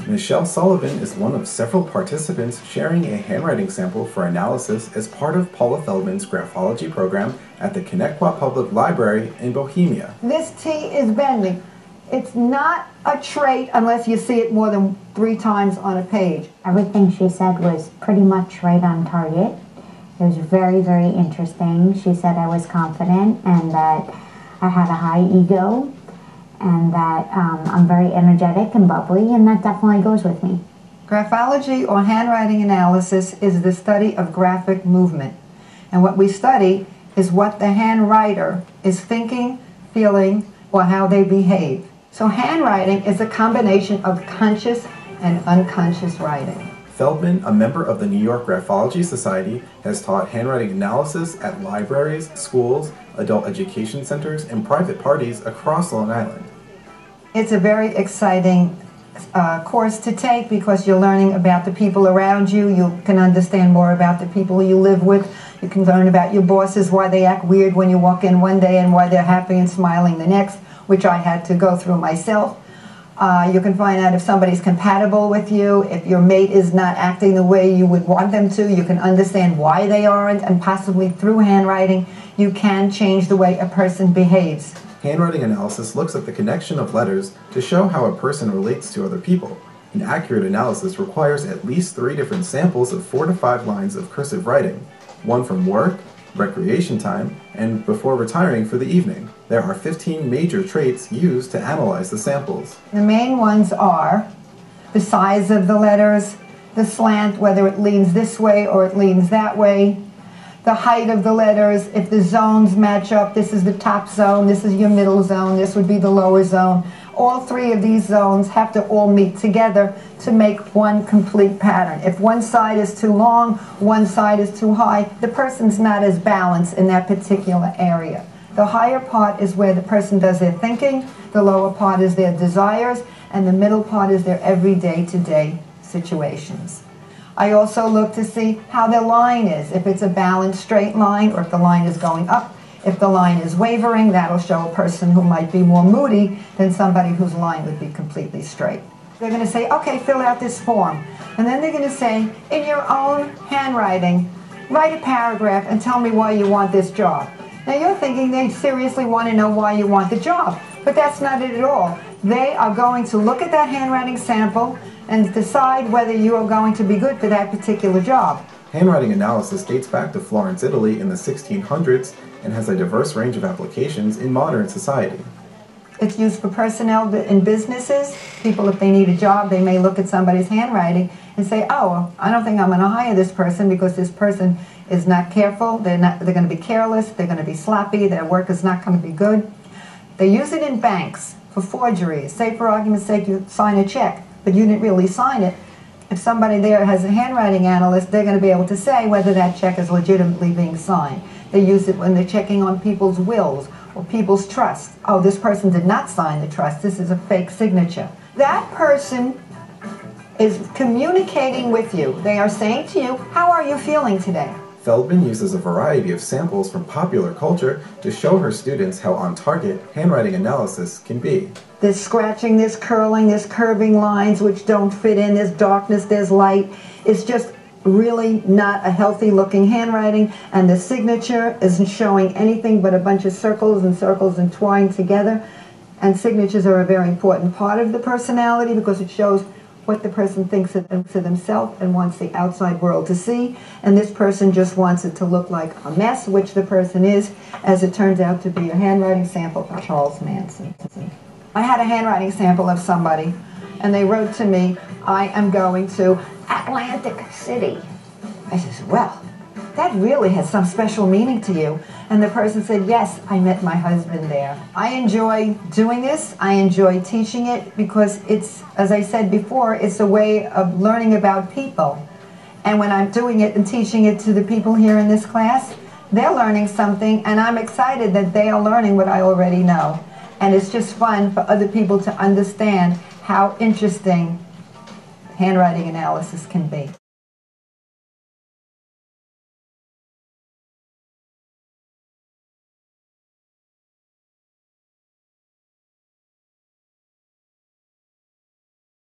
Michelle Sullivan is one of several participants sharing a handwriting sample for analysis as part of Paula Feldman's graphology program at the Connecticut Public Library in Bohemia. This T is bending. It's not a trait unless you see it more than 3 times on a page. Everything she said was pretty much right on target. It was very, very interesting. She said I was confident and that I had a high ego and that I'm very energetic and bubbly, and that definitely goes with me. Graphology, or handwriting analysis, is the study of graphic movement. And what we study is what the handwriter is thinking, feeling, or how they behave. So handwriting is a combination of conscious and unconscious writing. Feldman, a member of the New York Graphology Society, has taught handwriting analysis at libraries, schools, adult education centers, and private parties across Long Island. It's a very exciting course to take because you're learning about the people around you. You can understand more about the people you live with. You can learn about your bosses, why they act weird when you walk in one day and why they're happy and smiling the next, which I had to go through myself. You can find out if somebody's compatible with you, if your mate is not acting the way you would want them to. You can understand why they aren't, and possibly through handwriting, you can change the way a person behaves. Handwriting analysis looks at the connection of letters to show how a person relates to other people. An accurate analysis requires at least 3 different samples of 4 to 5 lines of cursive writing, one from work, recreation time, and before retiring for the evening. There are 15 major traits used to analyze the samples. The main ones are the size of the letters, the slant, whether it leans this way or it leans that way, the height of the letters, if the zones match up. This is the top zone, this is your middle zone, this would be the lower zone. All 3 of these zones have to all meet together to make one complete pattern. If one side is too long, one side is too high, the person's not as balanced in that particular area. The higher part is where the person does their thinking, the lower part is their desires, and the middle part is their everyday to-day situations. I also look to see how their line is, if it's a balanced straight line or if the line is going up. If the line is wavering, that'll show a person who might be more moody than somebody whose line would be completely straight. They're going to say, okay, fill out this form. And then they're going to say, in your own handwriting, write a paragraph and tell me why you want this job. Now you're thinking they seriously want to know why you want the job, but that's not it at all. They are going to look at that handwriting sample and decide whether you are going to be good for that particular job. Handwriting analysis dates back to Florence, Italy in the 1600s and has a diverse range of applications in modern society. It's used for personnel in businesses. People, if they need a job, they may look at somebody's handwriting and say, oh, I don't think I'm going to hire this person because this person is not careful, they're going to be careless, they're going to be sloppy, their work is not going to be good. They use it in banks for forgeries. Say, for argument's sake, you sign a check, but you didn't really sign it. If somebody there has a handwriting analyst, they're going to be able to say whether that check is legitimately being signed. They use it when they're checking on people's wills or people's trusts. Oh, this person did not sign the trust. This is a fake signature. That person is communicating with you. They are saying to you, how are you feeling today? Feldman uses a variety of samples from popular culture to show her students how on target handwriting analysis can be. There's scratching, there's curling, there's curving lines which don't fit in, there's darkness, there's light. It's just really not a healthy looking handwriting, and the signature isn't showing anything but a bunch of circles and circles entwined together. And signatures are a very important part of the personality because it shows what the person thinks of themselves and wants the outside world to see. And this person just wants it to look like a mess, which the person is, as it turns out to be a handwriting sample of Charles Manson. I had a handwriting sample of somebody, and they wrote to me, I am going to Atlantic City. I said, well, that really has some special meaning to you. And the person said, yes, I met my husband there. I enjoy doing this. I enjoy teaching it because it's, as I said before, it's a way of learning about people. And when I'm doing it and teaching it to the people here in this class, they're learning something, and I'm excited that they are learning what I already know. And it's just fun for other people to understand how interesting handwriting analysis can be.